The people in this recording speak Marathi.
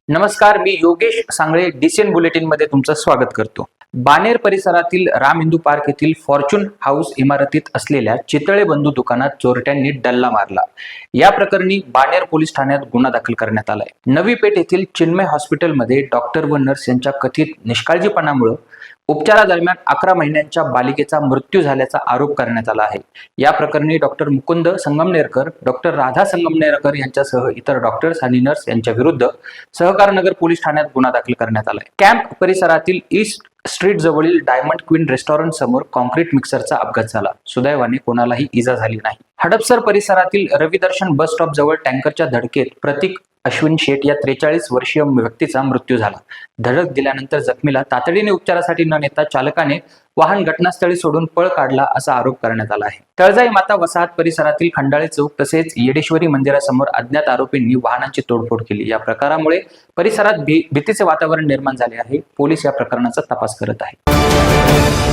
नमस्कार, मी योगेश सांगळे डीसीएन बुलेटिन मध्ये तुमचं स्वागत करतो. बाणेर परिसरातील राम इंदू पार्क येथील फॉर्च्यून हाऊस इमारतीत असलेल्या चितळे बंधू दुकानात चोरट्यांनी डल्ला मारला. या प्रकरणी बाणेर पोलीस ठाण्यात गुन्हा दाखल करण्यात आलाय. नवी पेठ येथील चिन्मय हॉस्पिटलमध्ये डॉक्टर व नर्स यांच्या कथित निष्काळजीपणामुळे उपचारादरम्यान 11 महिन्यांच्या बालिकेचा मृत्यू झाल्याचा आरोप करण्यात आला आहे. या प्रकरणी डॉक्टर मुकुंद संगमनेरकर, डॉक्टर राधा संगमनेरकर यांच्यासह इतर डॉक्टर्स आणि नर्स यांच्या विरुद्ध सहकारनगर पोलीस ठाण्यात गुन्हा दाखल करण्यात आलाय. कॅम्प परिसरातील ईस्ट स्ट्रीट जवळील डायमंड क्वीन रेस्टॉरंट समोर कॉन्क्रीट मिक्सरचा अपघात झाला. सुदैवाने कोणालाही इजा झाली नाही. हडपसर परिसरातील रविदर्शन बस स्टॉप जवळ टँकरच्या धडकेत प्रतीक अश्विन शेठ या 43 वर्षीय व्यक्तीचा मृत्यू झाला. धडक दिल्यानंतर जखमीला तातडीने उपचारासाठी न नेता चालकाने वाहन घटनास्थळी सोडून पळ काढला असा आरोप करण्यात आला आहे. तळजाई माता वसाहत परिसरातील खंडाळे चौक तसेच येडेश्वरी मंदिरासमोर अज्ञात आरोपींनी वाहनांची तोडफोड केली. या प्रकारामुळे परिसरात भीतीचे वातावरण निर्माण झाले आहे. पोलीस या प्रकरणाचा तपास करत आहेत.